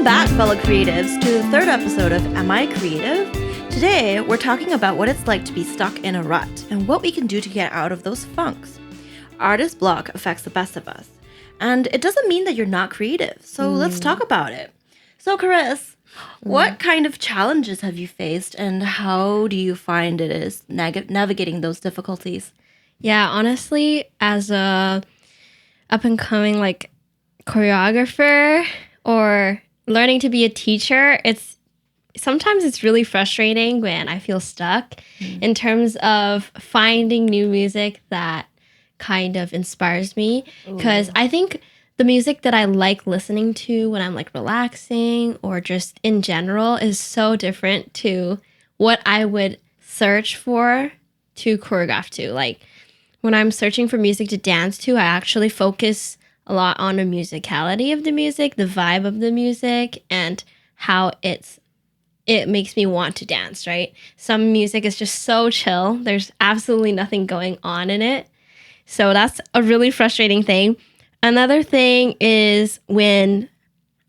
back, fellow creatives, to the third episode of Am I Creative? Today, we're talking about what it's like to be stuck in a rut and what we can do to get out of those funks. Artist block affects the best of us, and it doesn't mean that you're not creative, so let's talk about it. So, Chris, what kind of challenges have you faced, and how do you find it is navigating those difficulties? Yeah, honestly, as a up-and-coming, choreographer or learning to be a teacher, sometimes it's really frustrating when I feel stuck in terms of finding new music that kind of inspires me. Because I think the music that I like listening to when I'm relaxing or just in general is so different to what I would search for to choreograph to. When I'm searching for music to dance to, I actually focus a lot on the musicality of the music, the vibe of the music, and how it makes me want to dance, right? Some music is just so chill. There's absolutely nothing going on in it. So that's a really frustrating thing. Another thing is when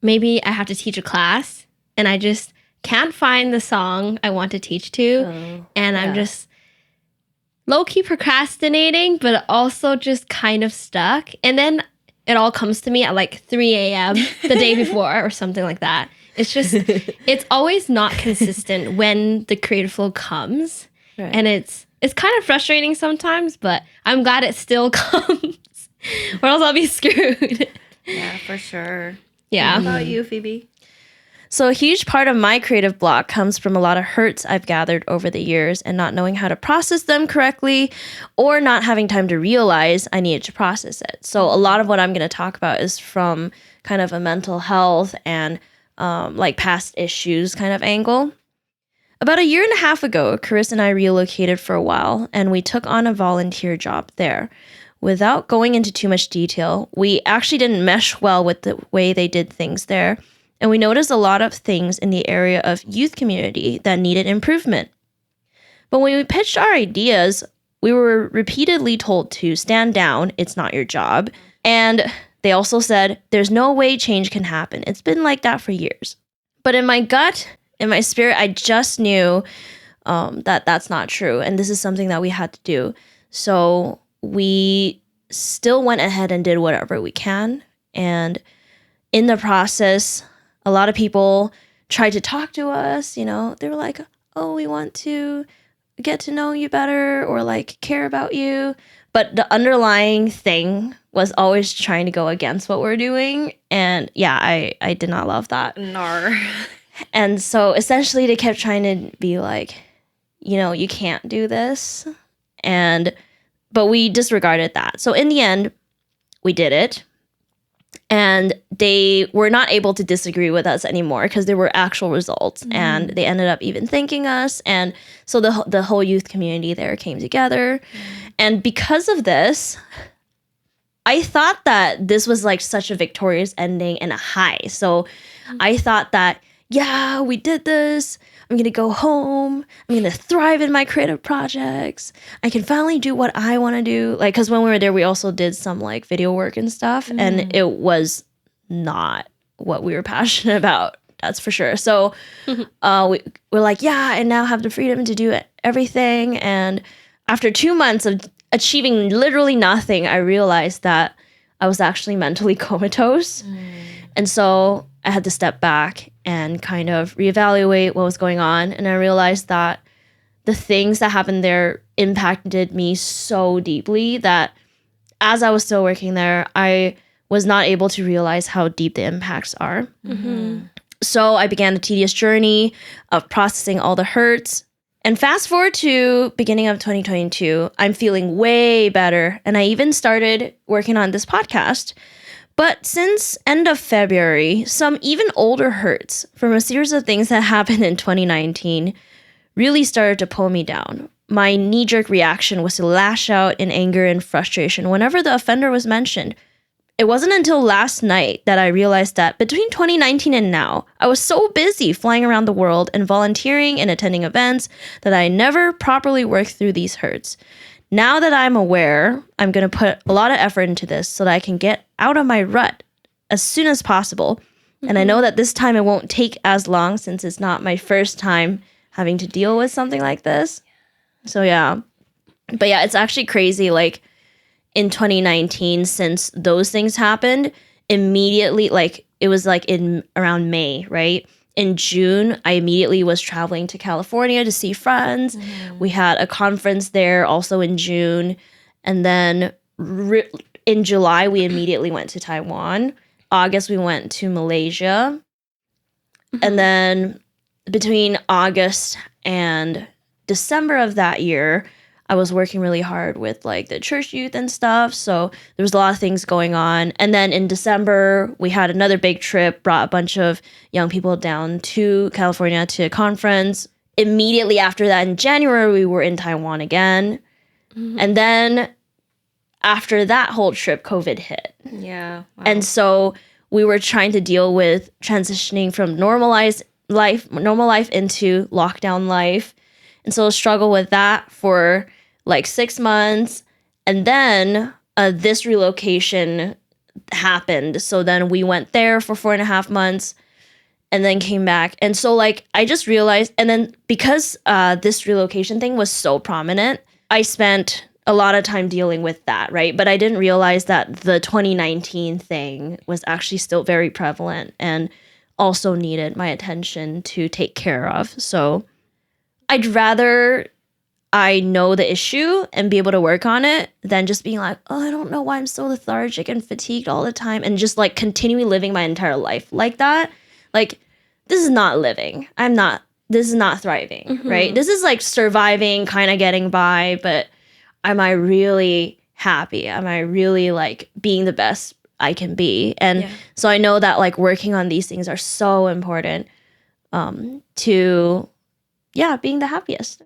maybe I have to teach a class and I just can't find the song I want to teach to. I'm just low-key procrastinating, but also just kind of stuck. And then it all comes to me at 3 a.m. the day before or something like that. It's just, it's always not consistent when the creative flow comes. Right. And it's kind of frustrating sometimes, but I'm glad it still comes. Or else I'll be screwed. Yeah, for sure. Yeah. What about you, Phoebe? So a huge part of my creative block comes from a lot of hurts I've gathered over the years and not knowing how to process them correctly or not having time to realize I needed to process it. So a lot of what I'm going to talk about is from kind of a mental health and past issues kind of angle. About a year and a half ago, Chris and I relocated for a while and we took on a volunteer job there. Without going into too much detail, we actually didn't mesh well with the way they did things there. And we noticed a lot of things in the area of youth community that needed improvement. But when we pitched our ideas, we were repeatedly told to stand down, it's not your job. And they also said, there's no way change can happen. It's been like that for years. But in my gut, in my spirit, I just knew that that's not true. And this is something that we had to do. So we still went ahead and did whatever we can. And in the process, a lot of people tried to talk to us, they were like, oh, we want to get to know you better or care about you. But the underlying thing was always trying to go against what we're doing. And yeah, I did not love that. No. And so essentially they kept trying to be like, you can't do this. But we disregarded that. So in the end, we did it. And they were not able to disagree with us anymore because there were actual results. And they ended up even thanking us. And so the whole youth community there came together. And because of this, I thought that this was such a victorious ending and a high. So I thought that, yeah, we did this. I'm going to go home. I'm going to thrive in my creative projects. I can finally do what I want to do. Because when we were there, we also did some video work and stuff. And it was not what we were passionate about. That's for sure. So we're like, yeah, I now have the freedom to do everything. And after 2 months of achieving literally nothing, I realized that I was actually mentally comatose. And so I had to step back and kind of reevaluate what was going on. And I realized that the things that happened there impacted me so deeply that as I was still working there, I was not able to realize how deep the impacts are. So I began a tedious journey of processing all the hurts. And fast forward to beginning of 2022, I'm feeling way better. And I even started working on this podcast. But since end of February, some even older hurts from a series of things that happened in 2019 really started to pull me down. My knee-jerk reaction was to lash out in anger and frustration whenever the offender was mentioned. It wasn't until last night that I realized that between 2019 and now, I was so busy flying around the world and volunteering and attending events that I never properly worked through these hurts. Now that I'm aware, I'm going to put a lot of effort into this so that I can get out of my rut as soon as possible And I know that this time it won't take as long since it's not my first time having to deal with something like this. So yeah. But yeah, it's actually crazy. Like in 2019, since those things happened, immediately, like it was like in around May, right? In June, I immediately was traveling to California to see friends. We had a conference there also in June. And then in July, we immediately went to Taiwan. August, we went to Malaysia. And then between August and December of that year, I was working really hard with like the church youth and stuff. So there was a lot of things going on. And then in December, we had another big trip, brought a bunch of young people down to California to a conference. Immediately after that, in January, we were in Taiwan again. And then after that whole trip, COVID hit. Yeah. Wow. And so we were trying to deal with transitioning from normal life into lockdown life. And so struggle with that for like 6 months. And then this relocation happened. So then we went there for 4.5 months and then came back. And so like I just realized, and then because this relocation thing was so prominent, I spent a lot of time dealing with that, right? But I didn't realize that the 2019 thing was actually still very prevalent and also needed my attention to take care of. So I'd rather I know the issue and be able to work on it than just being like, oh, I don't know why I'm so lethargic and fatigued all the time and just like continuing living my entire life like that. Like, this is not living. This is not thriving, right? This is like surviving, kind of getting by, but am I really happy? Am I really like being the best I can be? And so I know that like working on these things are so important to being the happiest.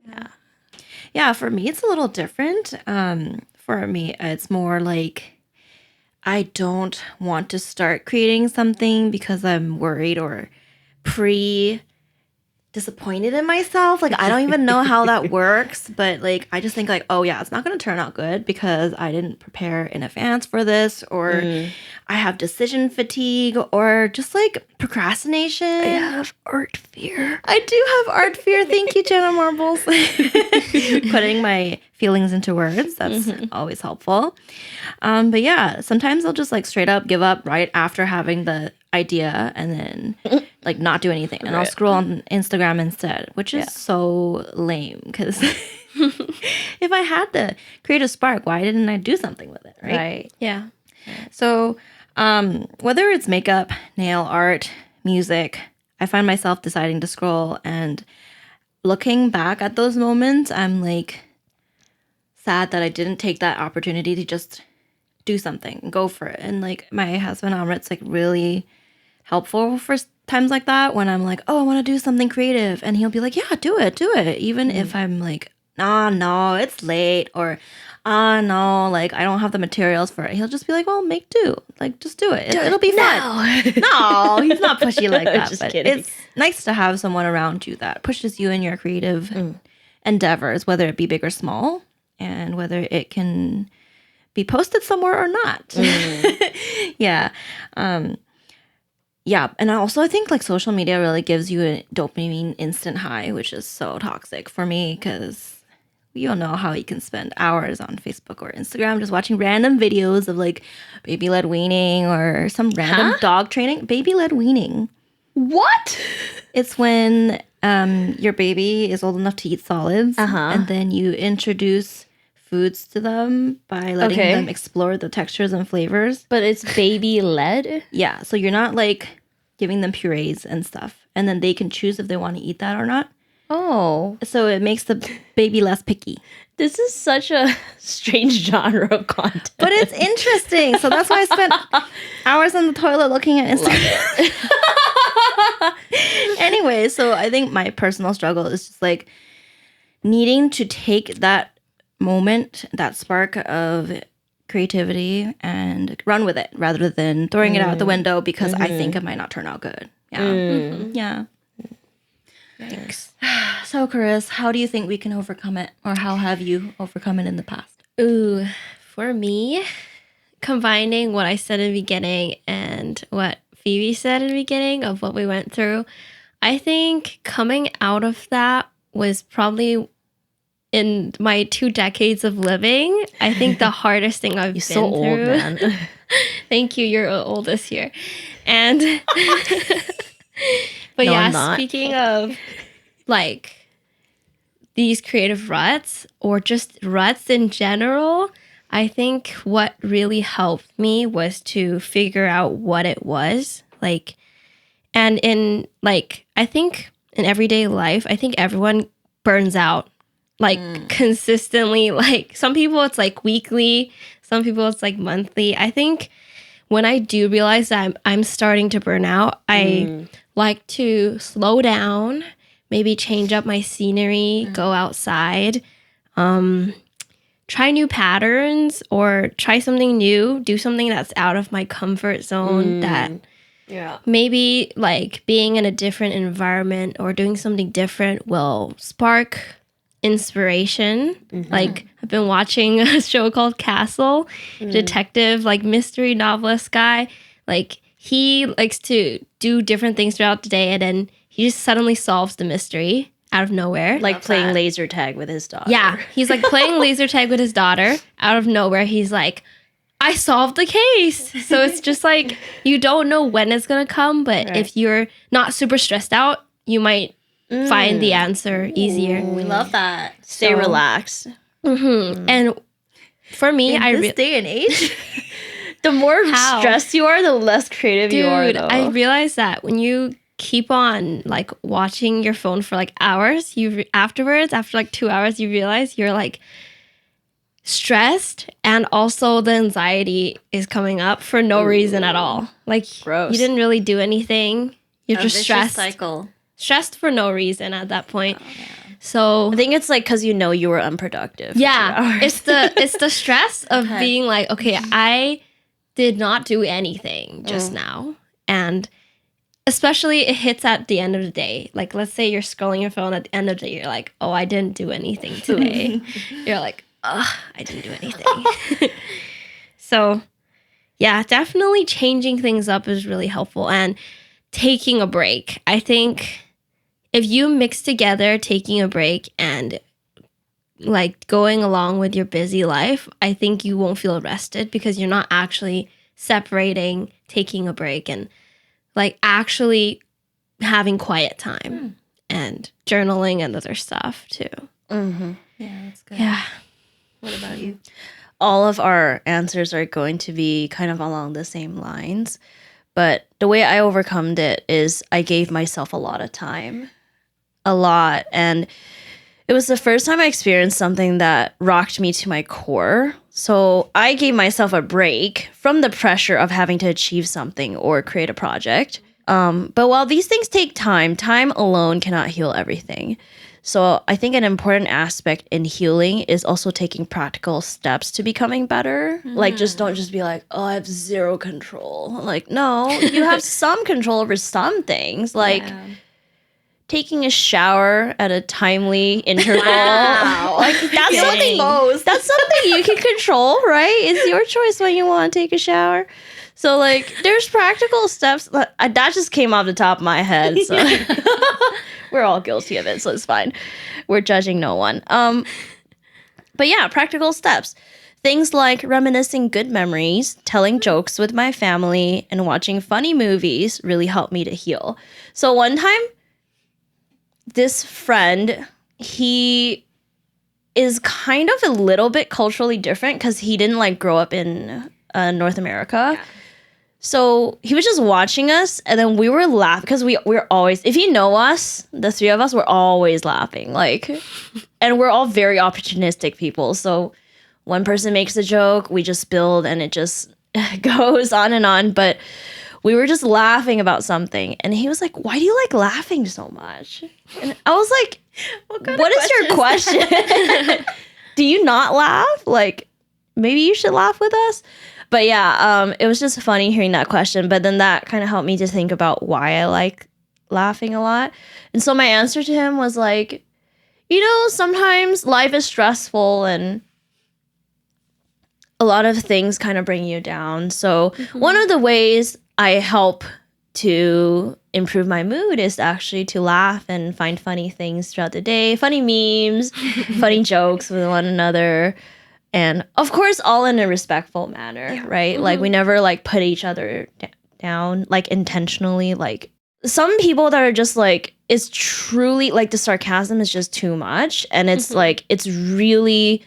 Yeah, for me, it's a little different. For me, it's more like I don't want to start creating something because I'm worried or disappointed in myself. Like, I don't even know how that works, but like, I just think like, oh yeah, it's not going to turn out good because I didn't prepare in advance for this, or I have decision fatigue, or just like procrastination. I have art fear. I do have art fear. Thank you, Jenna Marbles. Putting my feelings into words. That's always helpful. But yeah, sometimes I'll just like straight up give up right after having the idea and then like not do anything. And I'll scroll on Instagram instead, which is so lame because if I had the creative spark, why didn't I do something with it? Right. Yeah. So whether it's makeup, nail art, music, I find myself deciding to scroll, and looking back at those moments, I'm like sad that I didn't take that opportunity to just do something and go for it. And like my husband Amrit's like really helpful for times like that when I'm like, oh, I want to do something creative, and he'll be like, yeah, do it, even if I'm like, no, it's late, or no, like I don't have the materials for it. He'll just be like, well, make do, like just do it. It'll be fun. No, he's not pushy like that. Just but kidding. It's nice to have someone around you that pushes you in your creative endeavors, whether it be big or small, and whether it can be posted somewhere or not. Yeah. Yeah. And also I think like social media really gives you a dopamine instant high, which is so toxic for me because you don't know how you can spend hours on Facebook or Instagram just watching random videos of like baby led weaning or some random dog training. Baby led weaning. What? It's when your baby is old enough to eat solids, and then you introduce foods to them by letting them explore the textures and flavors. But it's baby led? Yeah, so you're not like giving them purees and stuff, and then they can choose if they want to eat that or not. Oh. So it makes the baby less picky. This is such a strange genre of content. But it's interesting. So that's why I spent hours on the toilet looking at Instagram. Anyway, so I think my personal struggle is just like needing to take that moment, that spark of creativity, and run with it rather than throwing it out the window because I think it might not turn out good. Yeah. Yeah. Thanks. So, Chris, how do you think we can overcome it, or how have you overcome it in the past? Ooh, for me, combining what I said in the beginning and what Phoebe said in the beginning of what we went through, I think coming out of that was probably in my 2 decades of living, I think the hardest thing I've been so old, through. man. Thank you. You're old this year. And but No, yeah, I'm not. speaking of like these creative ruts or just ruts in general, I think what really helped me was to figure out what it was. Like, and in like, I think in everyday life, I think everyone burns out like consistently. Like some people it's like weekly, some people it's like monthly. I think when I do realize that I'm starting to burn out, I like to slow down, maybe change up my scenery, go outside, try new patterns or try something new, do something that's out of my comfort zone that maybe like being in a different environment or doing something different will spark inspiration. Like I've been watching a show called Castle, detective, like mystery novelist guy. Like he likes to do different things throughout the day and then he just suddenly solves the mystery out of nowhere. Like playing laser tag with his daughter. Yeah, he's like playing laser tag with his daughter. Out of nowhere, he's like, I solved the case. So it's just like, you don't know when it's going to come, but if you're not super stressed out, you might find the answer easier. We love that. Stay relaxed. And for me, In this day and age, The more stressed you are, the less creative you are, dude, though. I realized that when you keep on like watching your phone for like hours, after like 2 hours, you realize you're like stressed and also the anxiety is coming up for no reason at all. Like Gross. you didn't really do anything. You're a just vicious stressed. cycle. Stressed for no reason at that point. So I think it's like because you know you were unproductive. For 2 hours. it's the stress of being like, okay, I did not do anything just now. And especially it hits at the end of the day. Like let's say you're scrolling your phone at the end of the day, you're like, oh, I didn't do anything today. You're like, oh, I didn't do anything. So yeah, definitely changing things up is really helpful and taking a break. I think if you mix together taking a break and like going along with your busy life, I think you won't feel rested because you're not actually separating taking a break and like actually having quiet time and journaling and other stuff too. Yeah, that's good. Yeah. What about you? All of our answers are going to be kind of along the same lines. But the way I overcome it is I gave myself a lot of time. A lot. And it was the first time I experienced something that rocked me to my core. So I gave myself a break from the pressure of having to achieve something or create a project. But while these things take time, time alone cannot heal everything. So I think an important aspect in healing is also taking practical steps to becoming better. Like don't just be like, oh, I have zero control. Like, no, you have some control over some things. Like taking a shower at a timely interval. Like that's something you can control, right? It's your choice when you want to take a shower. So like there's practical steps. That just came off the top of my head. So we're all guilty of it, so it's fine. We're judging no one. But yeah, practical steps. Things like reminiscing good memories, telling jokes with my family, and watching funny movies really helped me to heal. So one time, this friend, he is kind of a little bit culturally different because he didn't like grow up in North America. Yeah. So he was just watching us, and then we were laughing because we're always, if you know us, the three of us, we're always laughing. Like, and we're all very opportunistic people. So one person makes a joke, we just build, and it just goes on and on. But we were just laughing about something, and he was like, "Why do you like laughing so much?" And I was like, "What is your question? Do you not laugh? Like, maybe you should laugh with us." But yeah, it was just funny hearing that question. But then that kind of helped me to think about why I like laughing a lot. And so my answer to him was like, sometimes life is stressful and a lot of things kind of bring you down. So one of the ways I help to improve my mood is actually to laugh and find funny things throughout the day, funny memes, funny jokes with one another. And of course, all in a respectful manner, right? Like we never like put each other down, like intentionally. Like some people that are just like, it's truly like the sarcasm is just too much. And it's like, it's really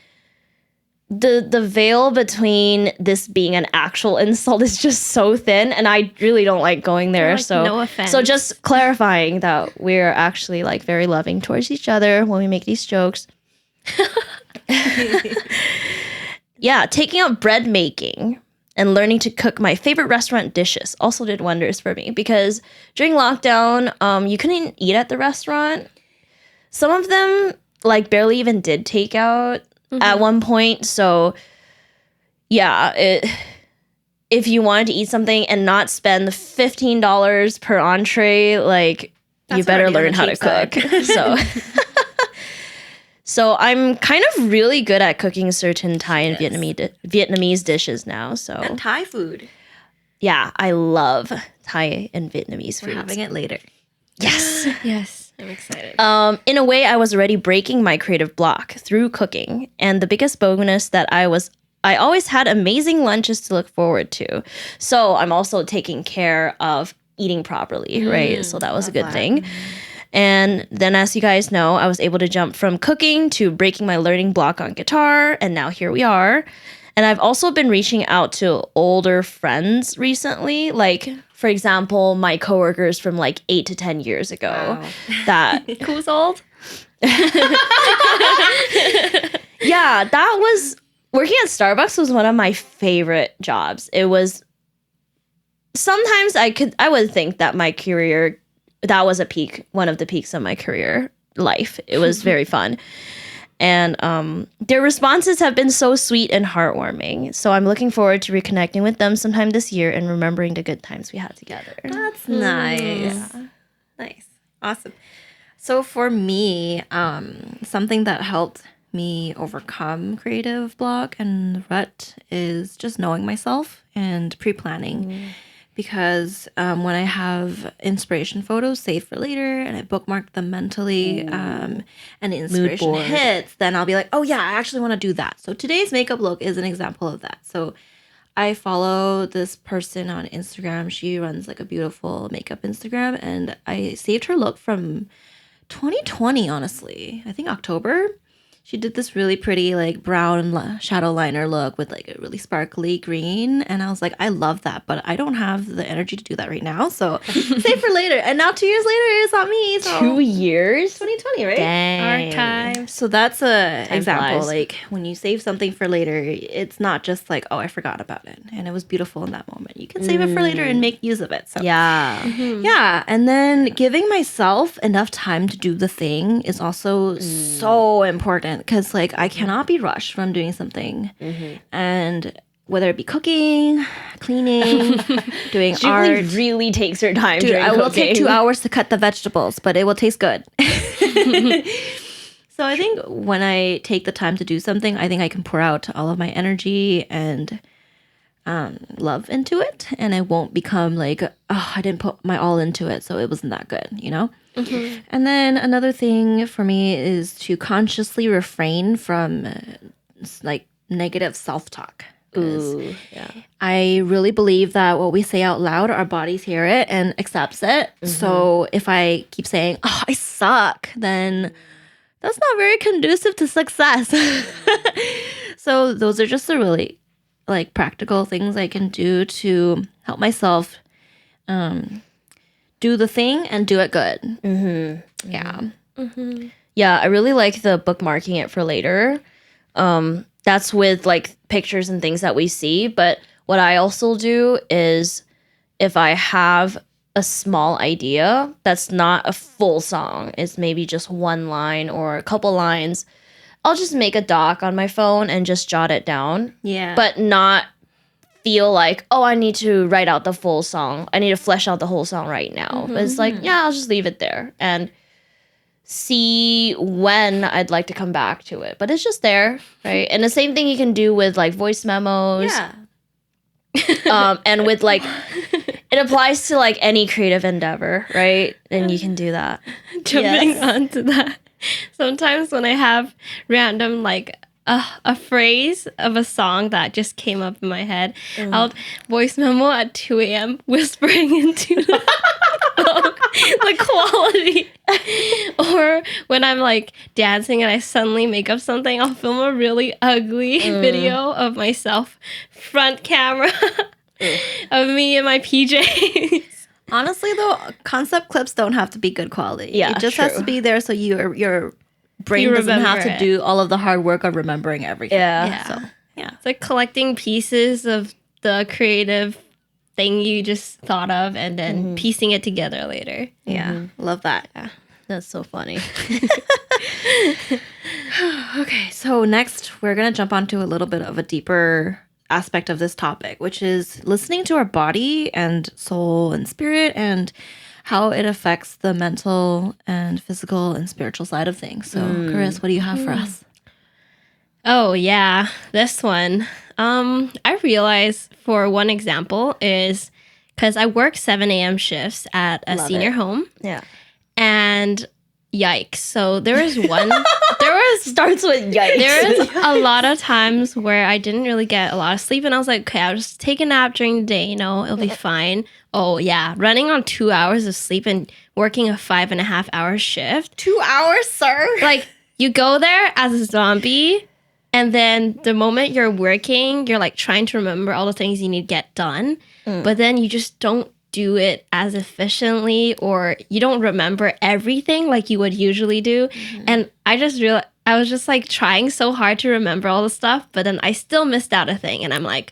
the veil between this being an actual insult is just so thin. And I really don't like going there. Like, no offense. So just clarifying that we're actually like very loving towards each other when we make these jokes. Yeah, taking up bread making and learning to cook my favorite restaurant dishes also did wonders for me because during lockdown, you couldn't eat at the restaurant. Some of them like barely even did takeout at one point. So yeah, if you wanted to eat something and not spend $15 per entree, like you better learn how to cook. So I'm kind of really good at cooking certain Thai and Vietnamese dishes now. So And Thai food. yeah, I love Thai and Vietnamese food. We're having it later. Yes. Yes, I'm excited. In a way, I was already breaking my creative block through cooking. And the biggest bonus that I always had amazing lunches to look forward to. So I'm also taking care of eating properly, right? So that was a good thing. And then, as you guys know, I was able to jump from cooking to breaking my learning block on guitar. And now here we are. And I've also been reaching out to older friends recently. Like, for example, my coworkers from like 8 to 10 years ago. Wow. That Who's old? yeah, that was working at Starbucks was one of my favorite jobs. It was sometimes I would think that my career, that was one of the peaks of my career life. It was very fun. And their responses have been so sweet and heartwarming. So I'm looking forward to reconnecting with them sometime this year and remembering the good times we had together. That's nice. Nice. Awesome. So for me, something that helped me overcome creative block and rut is just knowing myself and pre-planning. Because when I have inspiration photos saved for later and I bookmark them mentally and the inspiration hits, then I'll be like, oh yeah, I actually want to do that. So today's makeup look is an example of that. So I follow this person on Instagram. She runs like a beautiful makeup Instagram. And I saved her look from 2020, honestly. I think October. She did this really pretty like brown shadow liner look with like a really sparkly green. And I was like, I love that, but I don't have the energy to do that right now. So save for later. And now 2 years later, it's not me. So 2 years? 2020, right? Dang. Archive. So that's a Time example. flies. Like when you save something for later, it's not just like, oh, I forgot about it. And it was beautiful in that moment. You can save it for later and make use of it. So Yeah. yeah, and then giving myself enough time to do the thing is also so important because, like, I cannot be rushed from doing something. And whether it be cooking, cleaning, doing Jubilee art. really takes her time Dude, during I will cooking. take 2 hours to cut the vegetables, but it will taste good. So I think when I take the time to do something, I think I can pour out all of my energy and love into it, and I won't become like, oh, I didn't put my all into it, so it wasn't that good, you know? And then another thing for me is to consciously refrain from like negative self-talk. Ooh, yeah. I really believe that what we say out loud, our bodies hear it and accepts it. So if I keep saying, oh, I suck, then that's not very conducive to success. So those are just the really like practical things I can do to help myself do the thing and do it good. Yeah. Yeah, I really like the bookmarking it for later. That's with like pictures and things that we see. But what I also do is if I have a small idea that's not a full song, it's maybe just one line or a couple lines, I'll just make a doc on my phone and just jot it down. Yeah. But not feel like, oh, I need to write out the full song. I need to flesh out the whole song right now. But it's like, yeah, I'll just leave it there and see when I'd like to come back to it. But it's just there, right? And the same thing you can do with like voice memos. yeah. And with like, It applies to like any creative endeavor, right? And you can do that. Jumping onto that. Sometimes when I have random like a phrase of a song that just came up in my head, I'll voice memo at 2 a.m. whispering into the quality. Or when I'm like dancing and I suddenly make up something, I'll film a really ugly video of myself, front camera of me in my PJs. Honestly, though, concept clips don't have to be good quality. Yeah, it just has true. to be there so your brain You doesn't have remember to it. do all of the hard work of remembering everything. Yeah. So, yeah. It's like collecting pieces of the creative thing you just thought of and then piecing it together later. Yeah. Love that. That's so funny. Okay, so next we're going to jump onto a little bit of a deeper aspect of this topic, which is listening to our body and soul and spirit and how it affects the mental and physical and spiritual side of things. So, Chris, what do you have for us? Oh yeah, this one. I realized for one example is because I work 7 a.m. shifts at a Love senior it. home, Yeah. and yikes! So there was Starts with yikes. there was a lot of times where I didn't really get a lot of sleep, and I was like, okay, I'll just take a nap during the day. You know, it'll be fine. Oh yeah, running on 2 hours of sleep and working a 5.5 hour shift. 2 hours, sir. Like you go there as a zombie. And then the moment you're working, you're like trying to remember all the things you need to get done. But then you just don't do it as efficiently or you don't remember everything like you would usually do. And I just realized I was just like trying so hard to remember all the stuff, but then I still missed out a thing. And I'm like,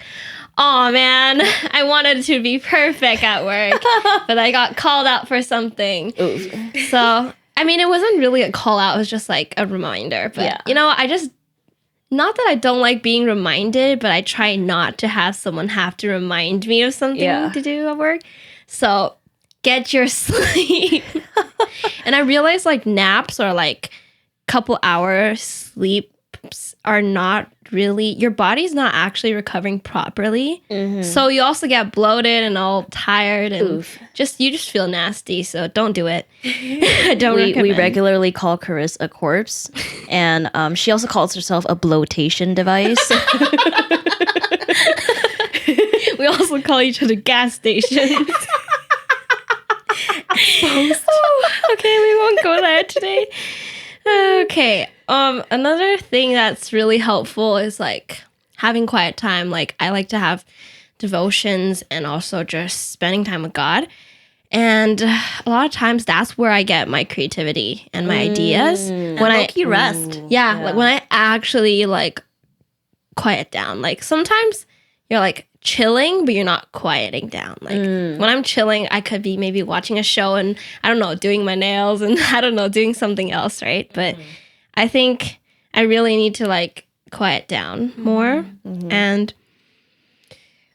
oh man, I wanted it to be perfect at work, but I got called out for something. So, I mean, it wasn't really a call out. It was just like a reminder. But, Yeah. you know, not that I don't like being reminded, but I try not to have someone have to remind me of something to do at work. So get your sleep. And I realized like naps or like couple hours sleeps are not really, your body's not actually recovering properly. So you also get bloated and all tired and you just feel nasty. So don't do it. I don't we recommend. regularly call Chris a corpse, and she also calls herself a bloatation device. We also call each other gas stations. Okay, we won't go there today. Okay. Another thing that's really helpful is like having quiet time. Like I like to have devotions and also just spending time with God. And a lot of times that's where I get my creativity and my ideas. When I low-key rest. like when I actually like quiet down. Like sometimes you're like chilling, but you're not quieting down. Like when I'm chilling, I could be maybe watching a show and I don't know, doing my nails and I don't know, doing something else, right? But I think I really need to like quiet down more. And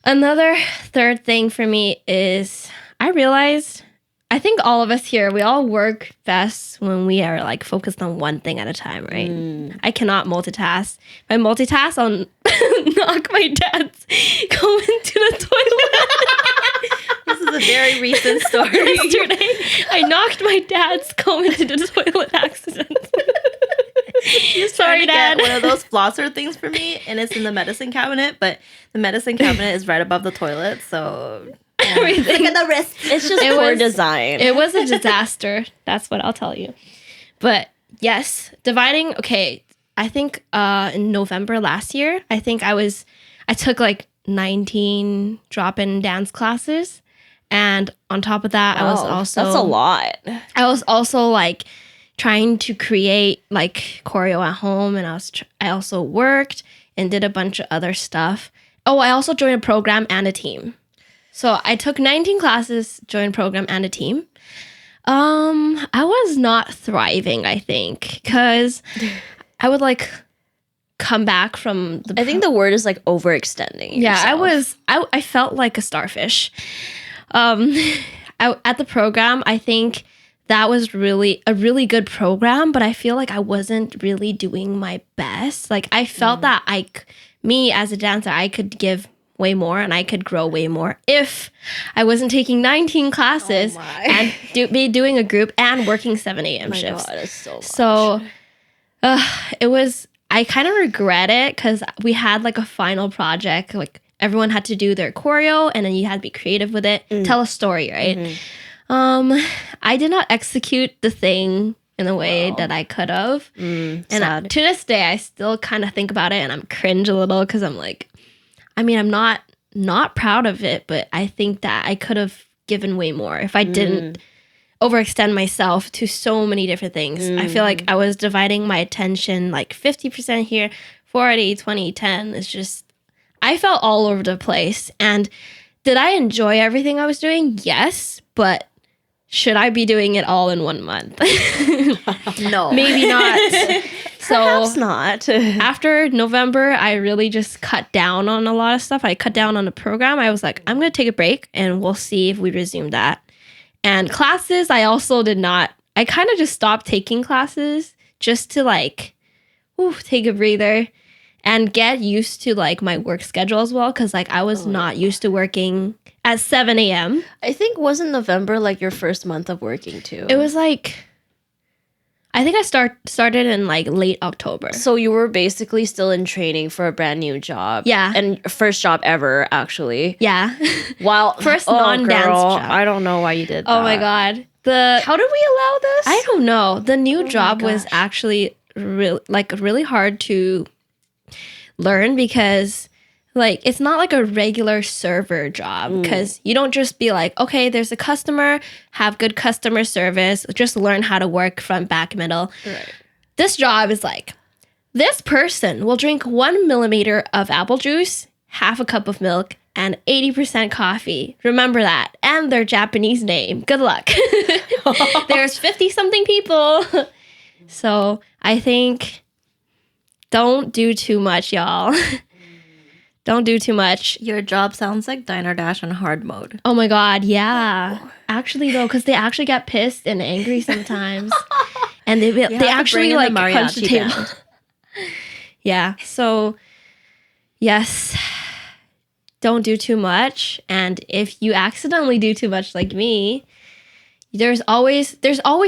another third thing for me is I realized I think all of us here, we all work best when we are like focused on one thing at a time, right? I cannot multitask. If I multitask, I'll knock my dad's comb into the toilet. This is a very recent story. Yesterday, I knocked my dad's comb into the toilet accidentally. Sorry, to Dad. get one of those flosser things for me, and it's in the medicine cabinet, but the medicine cabinet is right above the toilet, so Everything. look at the wrist. It's just It poor was- design. It was a disaster. That's what I'll tell you. But yes, dividing. Okay, I think in November last year, I think I took like 19 drop-in dance classes, and on top of that, I was also that's a lot. I was also like trying to create like choreo at home, and I also worked and did a bunch of other stuff. Oh, I also joined a program and a team. So I took 19 classes, joined a program and a team. I was not thriving, I think, because I would like come back from the. I think the word is like overextending. Yeah, yourself. I felt like a starfish. At the program, I think that was really a really good program, but I feel like I wasn't really doing my best. Like I felt that me as a dancer, I could give way more and I could grow way more if I wasn't taking 19 classes and be doing a group and working 7 a.m. shifts. God, it's so much. So it was, I kind of regret it because we had like a final project, like everyone had to do their choreo and then you had to be creative with it, tell a story, right? I did not execute the thing in the way that I could have. And to this day, I still kind of think about it and I'm cringe a little because I'm like, I mean, I'm not proud of it, but I think that I could have given way more if I didn't overextend myself to so many different things. I feel like I was dividing my attention like 50% here, 40, 20, 10. It's just, I felt all over the place. And did I enjoy everything I was doing? Yes, but should I be doing it all in 1 month? No. Maybe not. So Perhaps not. after November, I really just cut down on a lot of stuff. I cut down on the program. I was like, I'm going to take a break and we'll see if we resume that. And classes, I also did not. I kind of just stopped taking classes just to like, take a breather and get used to like my work schedule as well. Cause like I was not used to working at 7 a.m. I think wasn't November like your first month of working too? It was like, I think I started in like late October. So you were basically still in training for a brand new job. Yeah. And first job ever, actually. Yeah. While First non-dance job. I don't know why you did that. Oh my God. How did we allow this? I don't know. The new job was actually really hard to learn because like it's not like a regular server job because you don't just be like, okay, there's a customer, have good customer service, just learn how to work front, back, middle. Right. This job is like, this person will drink 1 millimeter of apple juice, half a cup of milk, and 80% coffee. Remember that. And their Japanese name. Good luck. There's 50-something people. So I think don't do too much, y'all. Don't do too much. Your job sounds like Diner Dash on hard mode. Oh my God, yeah. Actually, though, because they actually get pissed and angry sometimes. And they actually like punch the table. Yeah, so yes, don't do too much. And if you accidentally do too much like me, there's always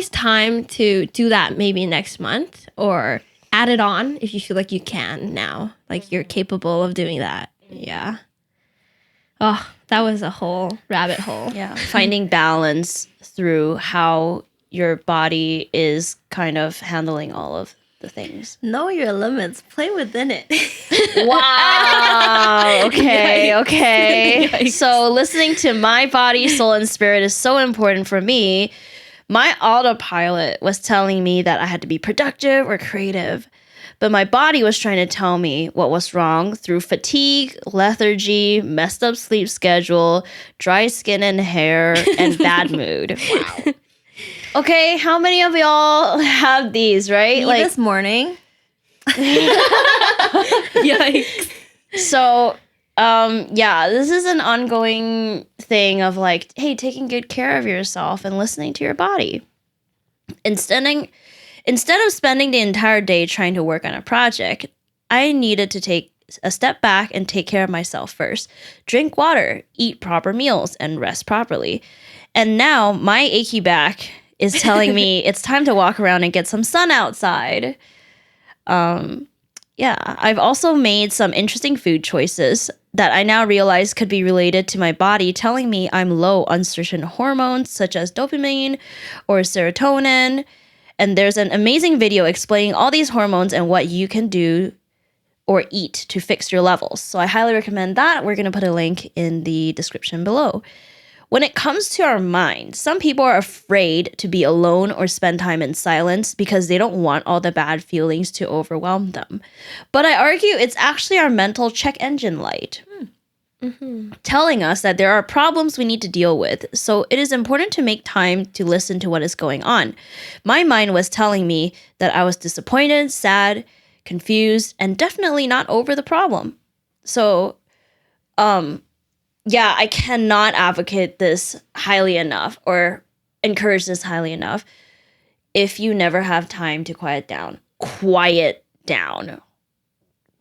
time to do that maybe next month or add it on if you feel like you can now. Like you're capable of doing that. Yeah. Oh, that was a whole rabbit hole. Yeah. Finding balance through how your body is kind of handling all of the things. Know your limits. Play within it. Wow. Okay. Yikes. Okay. Yikes. So listening to my body, soul, and spirit is so important for me. My autopilot was telling me that I had to be productive or creative, but my body was trying to tell me what was wrong through fatigue, lethargy, messed up sleep schedule, dry skin and hair, and bad mood. Wow. Okay, how many of y'all have these, right? Me this morning. Yikes. So, this is an ongoing thing of like, hey, taking good care of yourself and listening to your body. Instead of spending the entire day trying to work on a project, I needed to take a step back and take care of myself first. Drink water, eat proper meals, and rest properly. And now my achy back is telling me it's time to walk around and get some sun outside. I've also made some interesting food choices that I now realize could be related to my body telling me I'm low on certain hormones such as dopamine or serotonin. And there's an amazing video explaining all these hormones and what you can do or eat to fix your levels. So I highly recommend that. We're going to put a link in the description below. When it comes to our mind, some people are afraid to be alone or spend time in silence because they don't want all the bad feelings to overwhelm them. But I argue it's actually our mental check engine light, telling us that there are problems we need to deal with. So it is important to make time to listen to what is going on. My mind was telling me that I was disappointed, sad, confused, and definitely not over the problem. So, I cannot advocate this highly enough or encourage this highly enough. If you never have time to quiet down.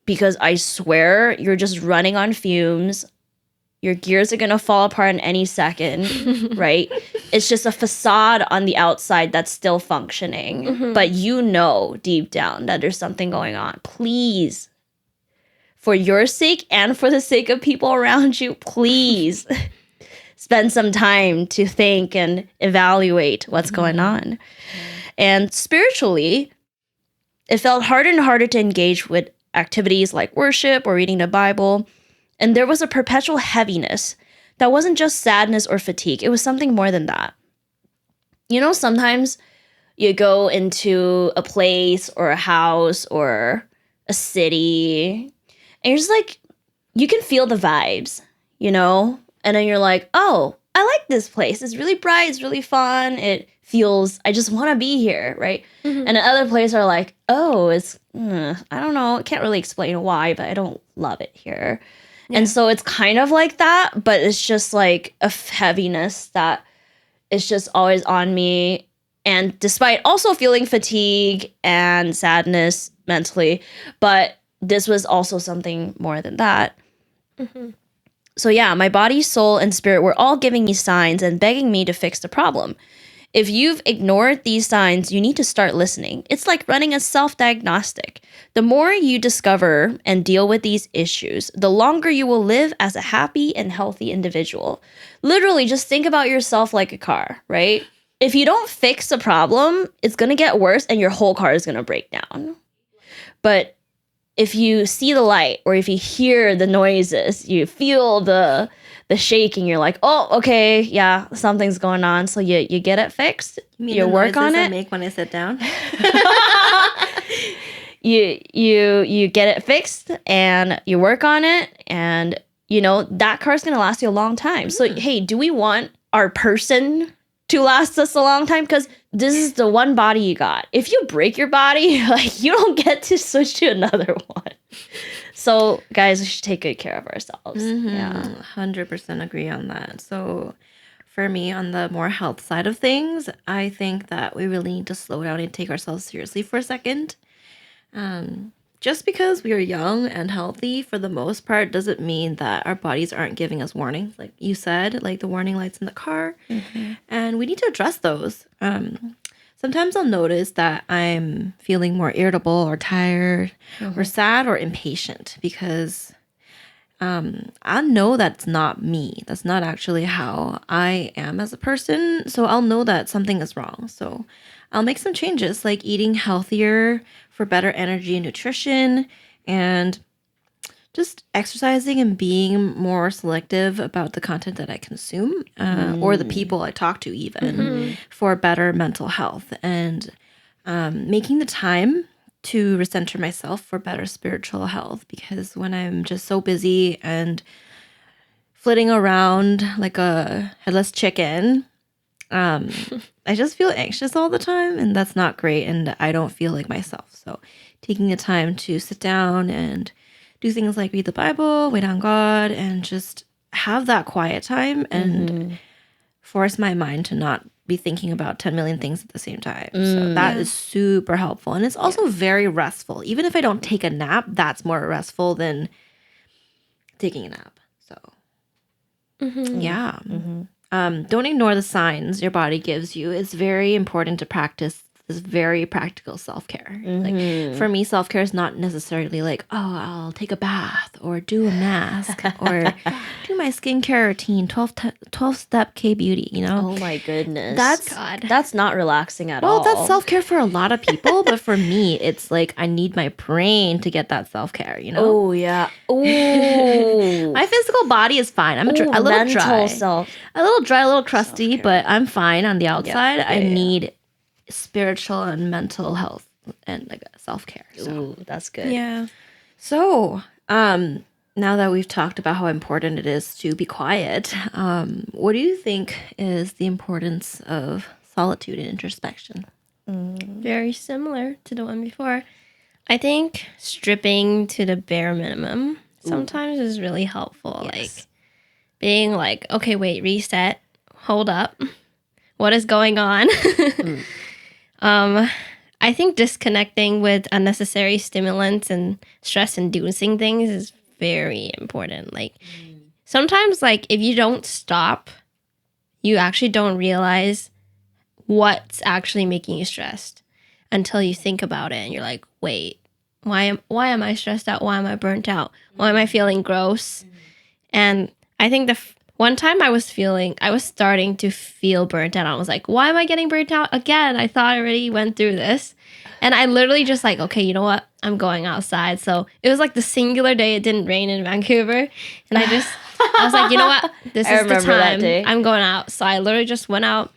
Because I swear you're just running on fumes Your gears are going to fall apart in any second, right? It's just a facade on the outside that's still functioning. But you know deep down that there's something going on. Please, for your sake and for the sake of people around you, please spend some time to think and evaluate what's going on. And spiritually, it felt harder and harder to engage with activities like worship or reading the Bible. And there was a perpetual heaviness that wasn't just sadness or fatigue. It was something more than that. You know, sometimes you go into a place or a house or a city, and you're just like, you can feel the vibes, you know? And then you're like, oh, I like this place. It's really bright. It's really fun. It feels, I just want to be here, right? And the other places are like, oh, it's, I don't know. I can't really explain why, but I don't love it here. And so it's kind of like that, but it's just like a heaviness that is just always on me. And despite also feeling fatigue and sadness mentally, but this was also something more than that. So yeah, my body, soul, and spirit were all giving me signs and begging me to fix the problem. If you've ignored these signs, you need to start listening. It's like running a self-diagnostic. The more you discover and deal with these issues, the longer you will live as a happy and healthy individual. Literally, just think about yourself like a car, right? If you don't fix the problem, it's going to get worse and your whole car is going to break down. But if you see the light or if you hear the noises, you feel the shaking, you're like, oh, okay, yeah, something's going on. So you get it fixed. You work on it. I make when I sit down. you get it fixed and you work on it, and you know that car's gonna last you a long time. So hey, do we want our person to last us a long time? Because this is the one body you got. If you break your body, like you don't get to switch to another one. So, guys, we should take good care of ourselves. Yeah, 100% agree on that. So, for me, on the more health side of things, I think that we really need to slow down and take ourselves seriously for a second. Just because we are young and healthy, for the most part, doesn't mean that our bodies aren't giving us warnings. Like you said, like the warning lights in the car. And we need to address those. Sometimes I'll notice that I'm feeling more irritable or tired or sad or impatient because I know that's not me. That's not actually how I am as a person. So I'll know that something is wrong. So I'll make some changes like eating healthier for better energy and nutrition, and just exercising and being more selective about the content that I consume or the people I talk to even for better mental health, and making the time to recenter myself for better spiritual health, because when I'm just so busy and flitting around like a headless chicken, I just feel anxious all the time, and that's not great, and I don't feel like myself. So taking the time to sit down and do things like read the Bible, wait on God, and just have that quiet time and force my mind to not be thinking about 10 million things at the same time. So that is super helpful. And it's also very restful. Even if I don't take a nap, that's more restful than taking a nap. So, don't ignore the signs your body gives you. It's very important to practice this very practical self-care. Like for me, self-care is not necessarily like, oh, I'll take a bath or do a mask or do my skincare routine, 12-step K-beauty, you know? Oh my goodness. God. That's not relaxing at all. Well, that's self-care for a lot of people, but for me, it's like I need my brain to get that self-care, you know? Oh, yeah. Oh. My physical body is fine. I'm a little dry. A little dry, a little crusty, but I'm fine on the outside. I need spiritual and mental health and like self-care. So. Ooh, that's good. Yeah. So, now that we've talked about how important it is to be quiet, what do you think is the importance of solitude and introspection? Very similar to the one before. I think stripping to the bare minimum sometimes is really helpful. Like being like, okay, wait, reset, hold up. What is going on? I think disconnecting with unnecessary stimulants and stress-inducing things is very important. Like sometimes like if you don't stop, you actually don't realize what's actually making you stressed until you think about it and you're like, wait, why am I stressed out? Why am I burnt out? Why am I feeling gross? And I think one time I was starting to feel burnt out. I was like, why am I getting burnt out again? I thought I already went through this. And I literally just like, okay, you know what? I'm going outside. So it was like the singular day it didn't rain in Vancouver. And I was like, you know what? This is the time. I'm going out. So I literally just went out,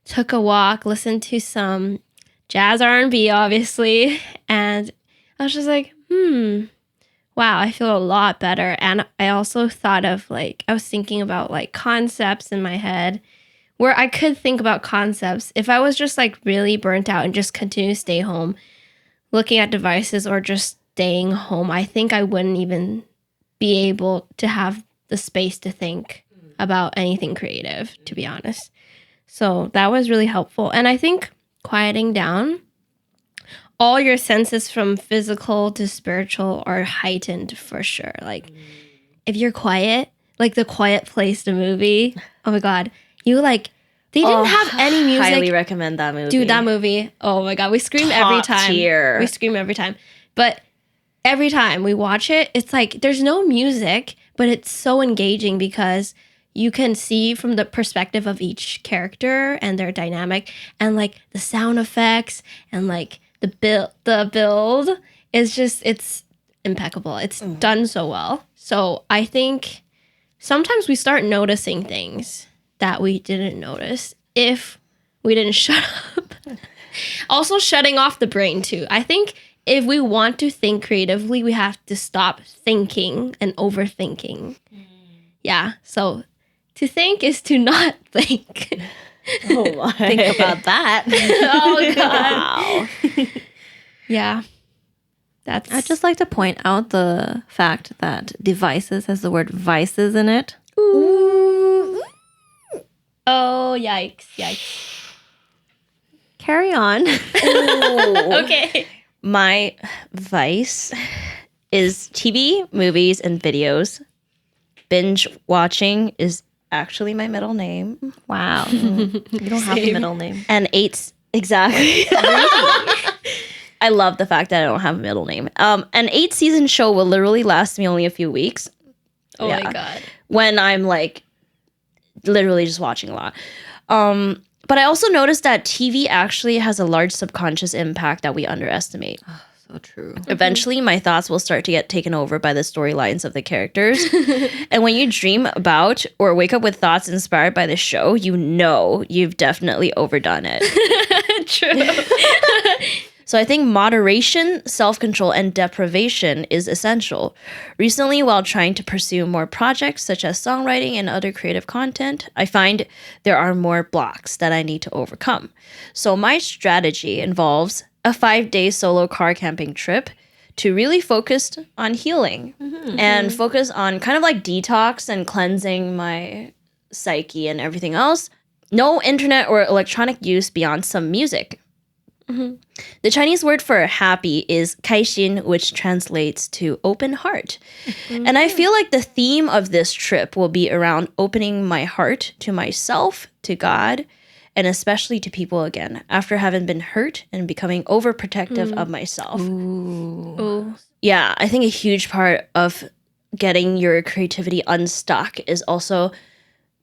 took a walk, listened to some jazz R&B, obviously. And I was just like, wow, I feel a lot better. And I also thought of like, I was thinking about like concepts in my head where I could think about concepts. If I was just like really burnt out and just continue to stay home, looking at devices or just staying home, I think I wouldn't even be able to have the space to think about anything creative, to be honest. So that was really helpful. And I think quieting down, all your senses from physical to spiritual are heightened for sure. Like if you're quiet, like The Quiet Place, the movie, oh my God, you like, they didn't have any music. Highly recommend that movie. Dude, that movie, oh my God, we scream every time. Tier. We scream every time. But every time we watch it, it's like there's no music, but it's so engaging because you can see from the perspective of each character and their dynamic and like the sound effects and like the build is just, it's impeccable. It's done so well. So I think sometimes we start noticing things that we didn't notice if we didn't shut up. Also shutting off the brain too. I think if we want to think creatively, we have to stop thinking and overthinking. Yeah. So to think is to not think. Oh my. Think about that. Oh God. Wow. Yeah. I'd just like to point out the fact that devices has the word vices in it. Ooh. Oh, yikes. Carry on. Okay. My vice is TV, movies, and videos. Binge watching is actually my middle name. Wow. You don't have a middle name. And exactly. I love the fact that I don't have a middle name. An 8-season show will literally last me only a few weeks. Oh my God. When I'm like literally just watching a lot. But I also noticed that TV actually has a large subconscious impact that we underestimate. Oh, so true. Eventually, my thoughts will start to get taken over by the storylines of the characters. And when you dream about or wake up with thoughts inspired by the show, you know you've definitely overdone it. True. So I think moderation, self-control, and deprivation is essential. Recently, while trying to pursue more projects such as songwriting and other creative content, I find there are more blocks that I need to overcome. So my strategy involves a 5-day solo car camping trip to really focus on healing and focus on kind of like detox and cleansing my psyche and everything else. No internet or electronic use beyond some music. The Chinese word for happy is 开心, which translates to open heart. And I feel like the theme of this trip will be around opening my heart to myself, to God, and especially to people again, after having been hurt and becoming overprotective of myself. Ooh. Yeah, I think a huge part of getting your creativity unstuck is also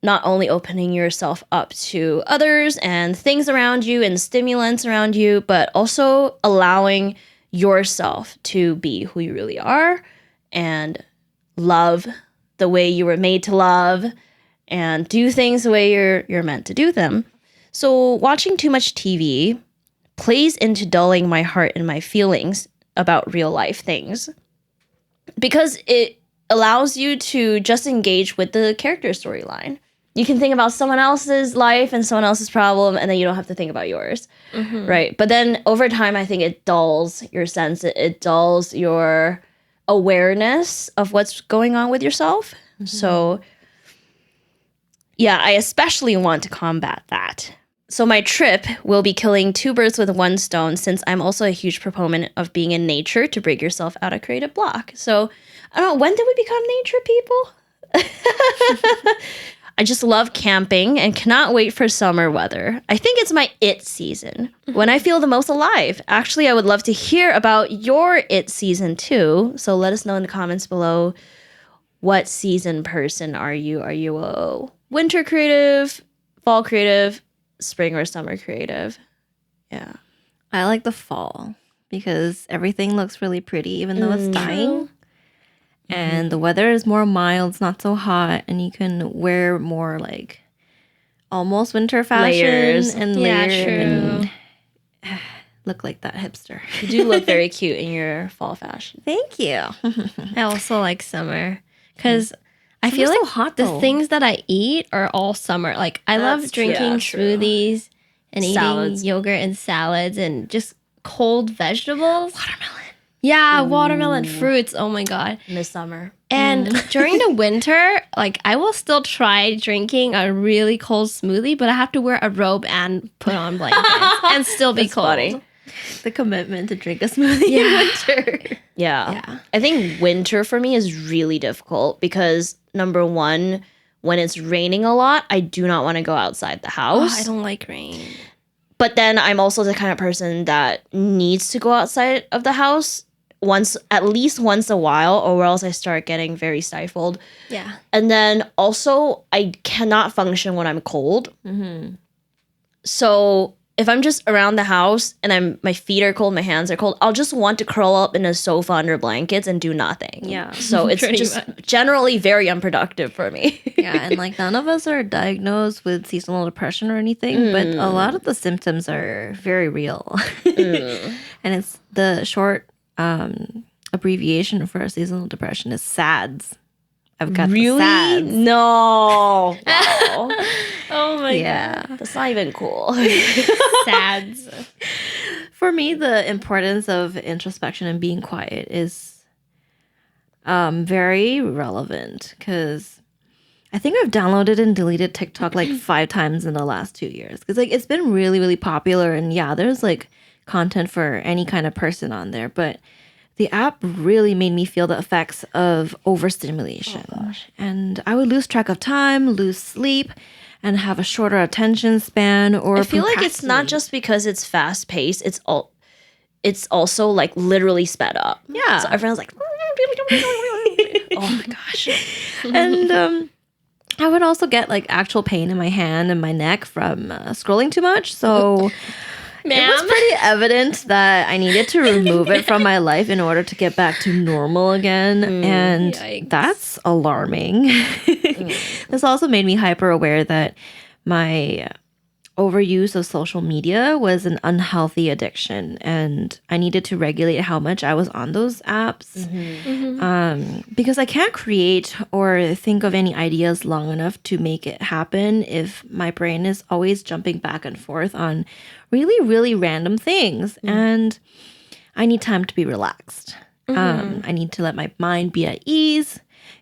not only opening yourself up to others and things around you and stimulants around you, but also allowing yourself to be who you really are and love the way you were made to love and do things the way you're meant to do them. So watching too much TV plays into dulling my heart and my feelings about real life things because it allows you to just engage with the character storyline. You can think about someone else's life and someone else's problem, and then you don't have to think about yours, right? But then over time, I think it dulls your sense. It dulls your awareness of what's going on with yourself. So, yeah, I especially want to combat that. So my trip will be killing 2 birds with 1 stone since I'm also a huge proponent of being in nature to break yourself out of creative block. So, I don't know, when did we become nature people? I just love camping and cannot wait for summer weather. I think it's my it season, when I feel the most alive. Actually, I would love to hear about your it season too. So let us know in the comments below. What season person are you? Are you a winter creative, fall creative, spring or summer creative? Yeah. I like the fall because everything looks really pretty, even though it's dying. And the weather is more mild, it's not so hot, and you can wear more like almost winter fashion Layers. and Yeah, layer true. and look like that hipster. You do look very cute in your fall fashion. Thank you. I also like summer because I feel Summer's like so hot, the though. things that I eat are all summer. Like I love That's true. drinking Yeah, true. smoothies and Salads. eating yogurt and salads and just cold vegetables. Watermelon. Yeah, watermelon fruits. Oh my god. In the summer. And during the winter, like I will still try drinking a really cold smoothie, but I have to wear a robe and put on blankets and still be That's cold. funny. The commitment to drink a smoothie in winter. Yeah. I think winter for me is really difficult because number one, when it's raining a lot, I do not want to go outside the Oh, house. I don't like rain. But then I'm also the kind of person that needs to go outside of the house at least once a while, or else I start getting very stifled. Yeah. And then also I cannot function when I'm cold. So if I'm just around the house and my feet are cold, my hands are cold, I'll just want to curl up in a sofa under blankets and do nothing. Yeah. So it's Pretty just much. generally very unproductive for me. Yeah, and like none of us are diagnosed with seasonal depression or anything, but a lot of the symptoms are very real. And it's the short abbreviation for seasonal depression is SADS. I've got the SADS. No. Wow. Oh my Yeah. That's not even cool. god. Sads. For me, the importance of introspection and being quiet is very relevant because I think I've downloaded and deleted TikTok like 5 times in the last 2 years because like it's been really, really popular. And yeah, there's like content for any kind of person on there, but the app really made me feel the effects of overstimulation. And I would lose track of time, lose sleep, and have a shorter attention span or I feel like it's not procrastinate. just because it's fast paced, it's also like literally sped up. Yeah. So everyone's like oh my gosh. And I would also get like actual pain in my hand and my neck from scrolling too much. So it was Ma'am? pretty evident that I needed to remove it from my life in order to get back to normal again. And Yikes. that's alarming. This also made me hyper aware that my overuse of social media was an unhealthy addiction and I needed to regulate how much I was on those apps because I can't create or think of any ideas long enough to make it happen if my brain is always jumping back and forth on really, really random things. And I need time to be relaxed. I need to let my mind be at ease.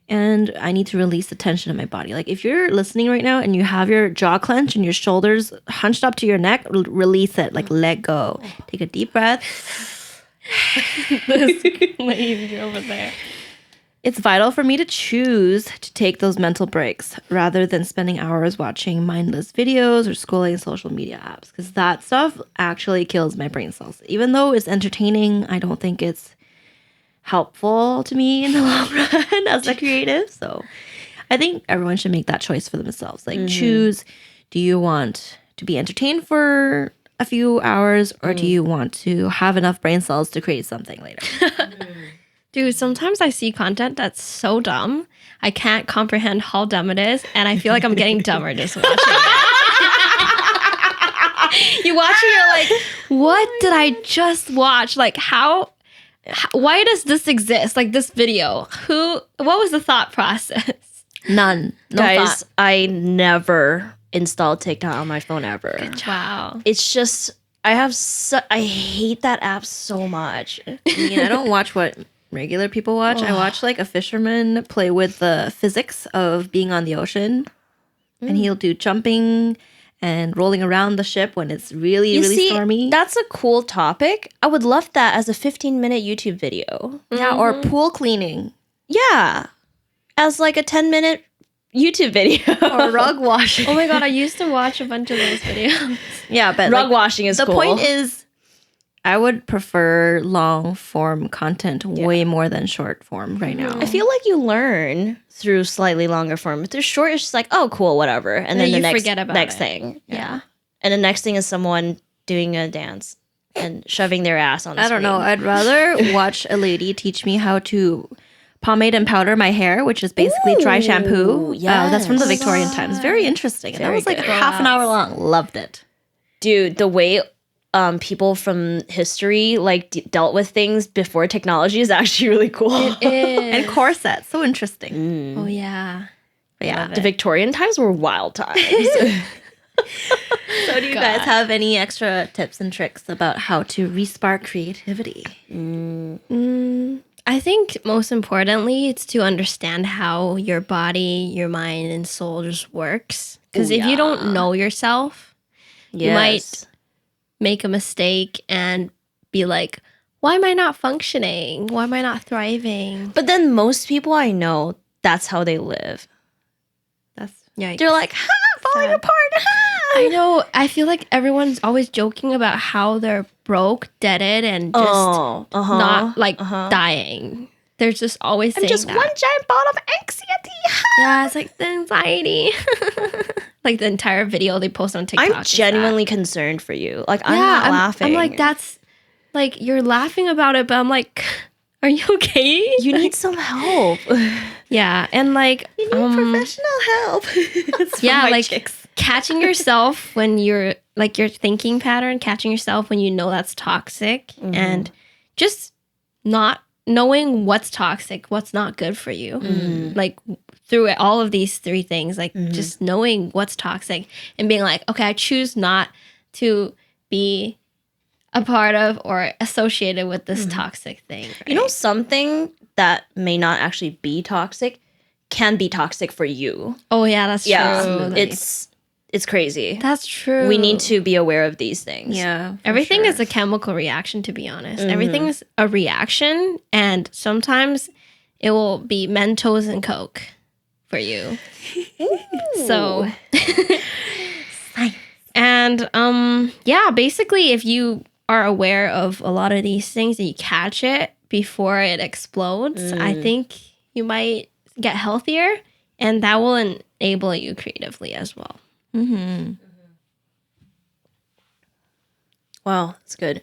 And I need to release the tension in my body. Like if you're listening right now and you have your jaw clenched and your shoulders hunched up to your neck, release it. Like let go. Take a deep breath. This lady over there. It's vital for me to choose to take those mental breaks rather than spending hours watching mindless videos or scrolling social media apps. Because that stuff actually kills my brain cells. Even though it's entertaining, I don't think it's helpful to me in the long run as a creative. So I think everyone should make that choice for themselves. Like choose, do you want to be entertained for a few hours or do you want to have enough brain cells to create something later? Dude, sometimes I see content that's so dumb. I can't comprehend how dumb it is, and I feel like I'm getting dumber just watching it. You watch it, you're like, what did I just watch? Like, why does this exist? Like this video. What was the thought process? None. No Guys, thought. I never installed TikTok on my phone ever. Wow. It's just I hate that app so much. I mean, I don't watch what regular people watch. I watch like a fisherman play with the physics of being on the ocean. And he'll do jumping and rolling around the ship when it's really, really stormy. That's a cool topic. I would love that as a 15-minute YouTube video. Yeah, or pool cleaning. Yeah. As like a 10-minute YouTube video. Or rug washing. Oh my god, I used to watch a bunch of those videos. Yeah, but Rug like, washing is the cool. point is, I would prefer long form content way more than short form right now. I feel like you learn through slightly longer form. If they're short, it's just like, oh, cool, whatever. And then you the forget about next it. thing. Yeah. And the next thing is someone doing a dance and shoving their ass on the I don't know. screen. I'd rather watch a lady teach me how to pomade and powder my hair, which is basically dry shampoo. That's from the yes. Victorian times. Very interesting. And that Very was like good. half an hour long. Loved it. Dude, the way people from history like dealt with things before technology is actually really cool. And corsets. So interesting. Oh yeah. But yeah. The Victorian times were wild times. So do you guys have any extra tips and tricks about how to respark creativity? I think most importantly, it's to understand how your body, your mind, and soul just works. Because if you don't know yourself, you might make a mistake and be like, why am I not functioning? Why am I not thriving? But then most people I know, that's how they live. Yeah, They're like, falling apart. I know. I feel like everyone's always joking about how they're broke, deaded, and just not like dying. They're just always saying just that. one giant ball of anxiety. Yeah, it's like the anxiety. Like the entire video they post on TikTok. I'm genuinely concerned for you. Like, I'm Yeah, not laughing. I'm like, that's like, you're laughing about it, but I'm like, are you okay? you need some help. Yeah, and like, Professional help. yeah, like catching yourself when you're like your thinking pattern, catching yourself when you know that's toxic, and just not knowing what's toxic, what's not good for you. Like through all of these three things, like just knowing what's toxic and being like, okay, I choose not to be a part of or associated with this toxic thing. Right? You know, something that may not actually be toxic can be toxic for you. Oh yeah, that's true. It's crazy. That's true. We need to be aware of these things. Yeah. Everything is a chemical reaction, to be honest. Everything is a reaction, and sometimes it will be Mentos and Coke for you. So, and yeah, basically, if you are aware of a lot of these things and you catch it before it explodes, I think you might get healthier, and that will enable you creatively as well. Wow, that's good.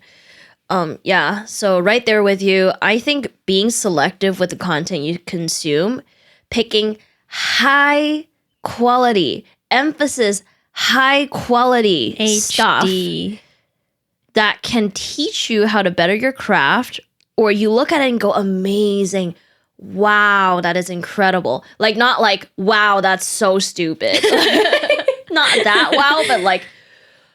Yeah, so right there with you. I think being selective with the content you consume, picking high quality, emphasis, high quality stuff HD. that can teach you how to better your craft, or you look at it and go, amazing. Wow, that is incredible. Like, not like, wow, that's so stupid. Not that wow, but like,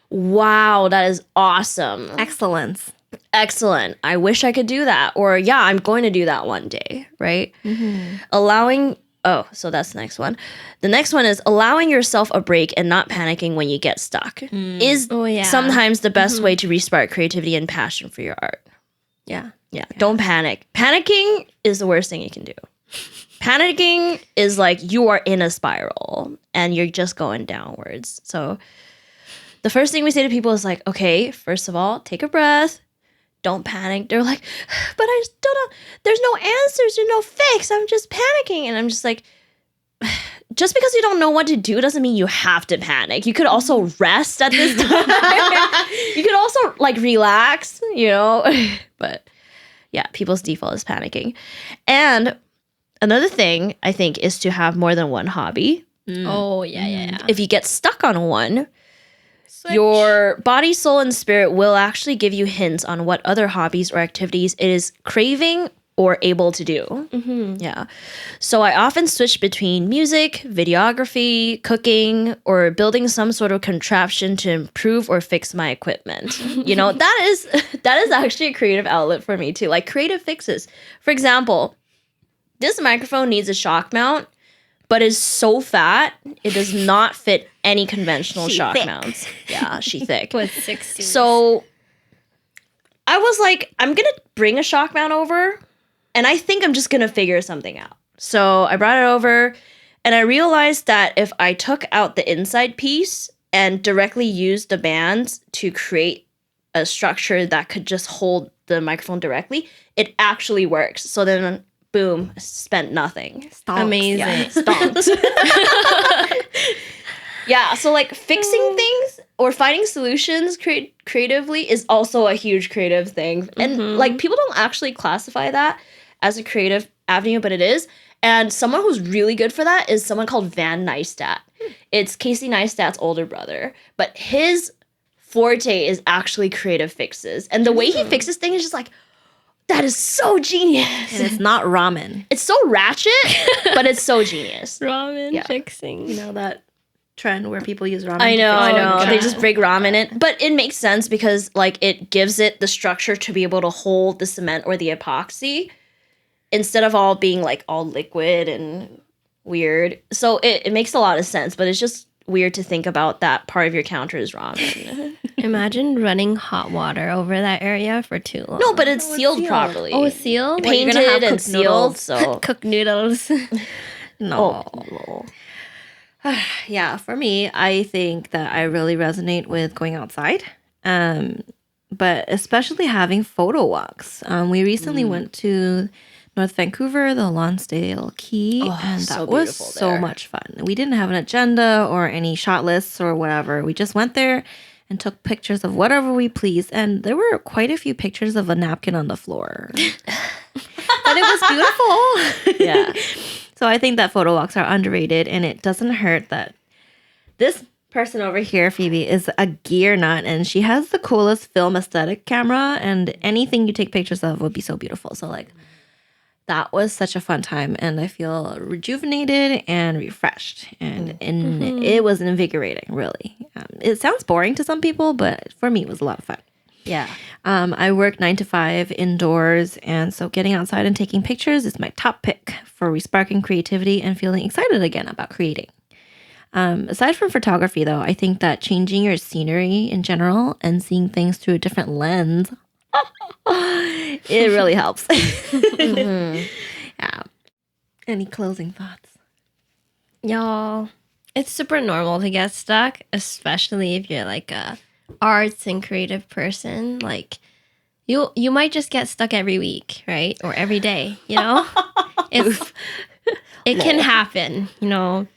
wow, that is awesome. Excellence. Excellent. I wish I could do that. Or yeah, I'm going to do that one day, right? Allowing, so that's the next one. The next one is allowing yourself a break and not panicking when you get stuck is sometimes the best way to respark creativity and passion for your art. Yeah. Yeah, don't panic. Panicking is the worst thing you can do. Panicking is like you are in a spiral and you're just going downwards. So the first thing we say to people is like, okay, first of all, take a breath. Don't panic. They're like, but I still don't, there's no answers, there's no fix. I'm just panicking. And I'm just like, just because you don't know what to do doesn't mean you have to panic. You could also rest at this time. You could also like relax, you know? But yeah, people's default is panicking. And another thing I think is to have more than one hobby. Oh, yeah. If you get stuck on one, your body, soul, and spirit will actually give you hints on what other hobbies or activities it is craving or able to do. Yeah. So I often switch between music, videography, cooking, or building some sort of contraption to improve or fix my equipment. You know, that is actually a creative outlet for me too. Like creative fixes. For example, this microphone needs a shock mount, but is so fat, it does not fit any conventional shock mounts. Yeah, she thick. With 60. So I was like, I'm going to bring a shock mount over, and I think I'm just going to figure something out. So I brought it over, And I realized that if I took out the inside piece and directly used the bands to create a structure that could just hold the microphone directly, it actually works. So then, boom, spent nothing. Stonks. Amazing. Yeah, stonks. Yeah, so like fixing things or finding solutions creatively is also a huge creative thing. And like people don't actually classify that as a creative avenue, but it is. And someone who's really good for that is someone called Van Neistat. It's Casey Neistat's older brother, but his forte is actually creative fixes. And the way he fixes things is just like, that is so genius. And it's not ramen. It's so ratchet, but it's so genius. Ramen fixing. You know that trend where people use ramen? I know. God. They just break ramen in. But it makes sense because like it gives it the structure to be able to hold the cement or the epoxy instead of all being like all liquid and weird. So it makes a lot of sense, but it's just weird to think about that part of your counter is ramen. Imagine running hot water over that area for too long. No, but it's sealed properly. Oh, it's sealed? What, you're gonna have Painted and cooked sealed. noodles? So Cook noodles. No. Oh. Yeah, for me, I think that I really resonate with going outside. But especially having photo walks. We recently went to North Vancouver, the Lonsdale Key, and that so was beautiful so there. much fun. We didn't have an agenda or any shot lists or whatever. We just went there and took pictures of whatever we pleased. And there were quite a few pictures of a napkin on the floor. But it was beautiful. Yeah. So I think that photo walks are underrated, and it doesn't hurt that this person over here, Phoebe, is a gear nut, and she has the coolest film aesthetic camera, and anything you take pictures of would be so beautiful. So like that was such a fun time, and I feel rejuvenated and refreshed, and it was invigorating, really. It sounds boring to some people, but for me, it was a lot of fun. Yeah. I work 9 to 5 indoors, and so getting outside and taking pictures is my top pick for resparking creativity and feeling excited again about creating. Aside from photography, though, I think that changing your scenery in general and seeing things through a different lens, it really helps. Yeah. Any closing thoughts? Y'all, it's super normal to get stuck, especially if you're like a arts and creative person. Like you might just get stuck every week, right? Or every day, you know? It can happen, you know.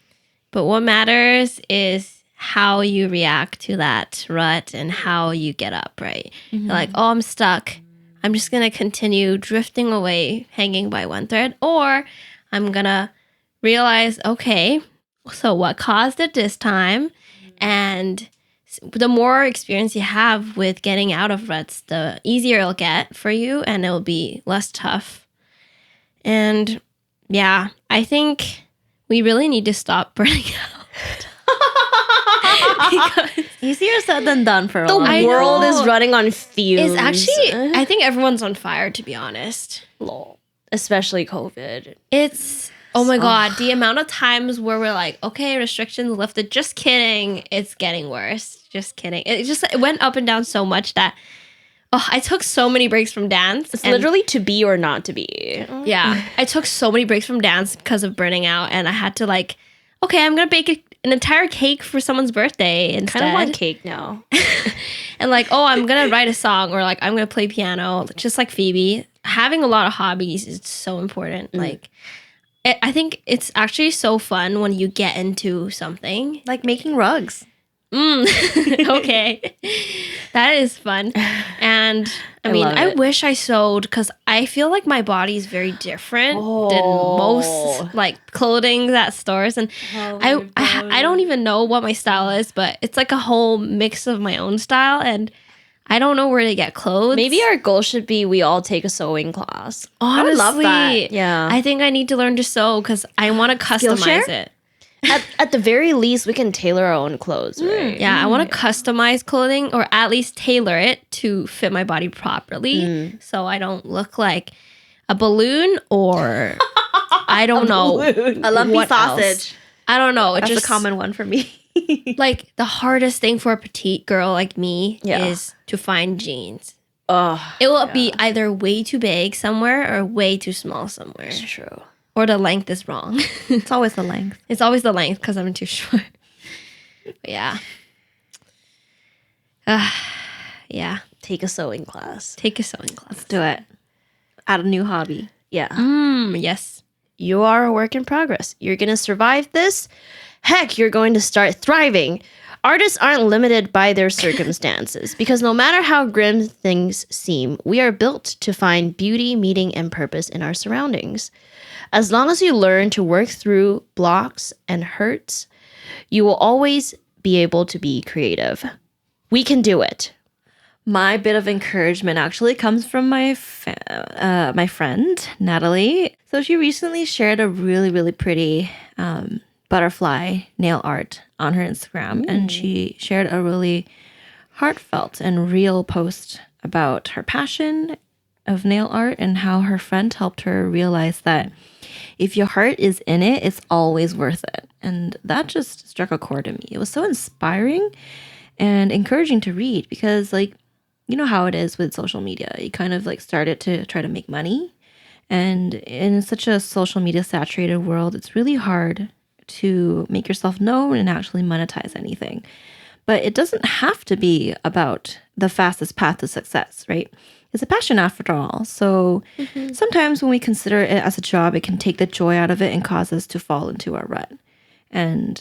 But what matters is how you react to that rut and how you get up, right? You're like, oh, I'm stuck. I'm just going to continue drifting away, hanging by one thread. Or I'm going to realize, okay, so what caused it this time? And the more experience you have with getting out of ruts, the easier it'll get for you and it'll be less tough. And yeah, I think we really need to stop burning out. Easier said than done for a The while. world know. is running on fumes. It's actually, I think everyone's on fire, to be honest. Lol. Especially COVID. It's, oh my God, the amount of times where we're like, okay, restrictions lifted. Just kidding. It's getting worse. Just kidding. It went up and down so much that, I took so many breaks from dance. It's literally to be or not to be. Yeah, I took so many breaks from dance because of burning out, and I had to like, okay, I'm gonna bake an entire cake for someone's birthday instead. Kind of want cake now. And like, oh, I'm gonna write a song, or like I'm gonna play piano, just like Phoebe. Having a lot of hobbies is so important. Like, I think it's actually so fun when you get into something. Like making rugs. Okay. That is fun. And I mean, love I it. wish I sewed because I feel like my body is very different than most like clothing at stores. And I don't even know what my style is, but it's like a whole mix of my own style. And I don't know where to get clothes. Maybe our goal should be we all take a sewing class. Honestly, would love that. Yeah. I think I need to learn to sew because I want to Skillshare? customize it. At the very least, we can tailor our own clothes, right? Yeah, I want to customize clothing or at least tailor it to fit my body properly so I don't look like a balloon or I don't know. A lumpy what else. sausage. I don't know. It's That's just a common one for me. like the hardest thing for a petite girl like me Yeah. is to find jeans. Oh, It will be either way too big somewhere or way too small somewhere. it's true. or the length is wrong. It's always the length. It's always the length because I'm too short. But yeah. Yeah. Take a sewing class. Take a sewing class. Let's do it. Add a new hobby. Yeah. Yes. You are a work in progress. You're going to survive this. Heck, you're going to start thriving. Artists aren't limited by their circumstances because no matter how grim things seem, we are built to find beauty, meaning, and purpose in our surroundings. As long as you learn to work through blocks and hurts, you will always be able to be creative. We can do it. My bit of encouragement actually comes from my friend, Natalie. So she recently shared a really, really pretty butterfly nail art on her Instagram. And she shared a really heartfelt and real post about her passion of nail art and how her friend helped her realize that if your heart is in it, it's always worth it. And that just struck a chord to me. It was so inspiring and encouraging to read because, like, you know how it is with social media. You kind of like started to try to make money. And in such a social media saturated world, it's really hard to make yourself known and actually monetize anything. But it doesn't have to be about the fastest path to success, right? It's a passion after all. So sometimes when we consider it as a job, it can take the joy out of it and cause us to fall into a rut. And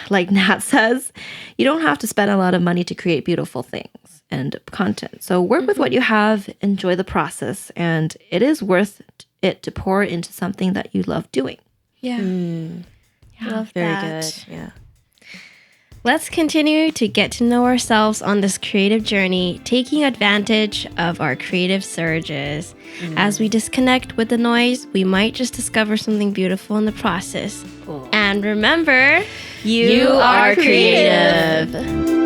like Nat says, you don't have to spend a lot of money to create beautiful things and content. So work with what you have, enjoy the process, and it is worth it to pour into something that you love doing. Yeah. Love Very that. good. Yeah. Let's continue to get to know ourselves on this creative journey, taking advantage of our creative surges. As we disconnect with the noise, we might just discover something beautiful in the process. And remember, you are creative.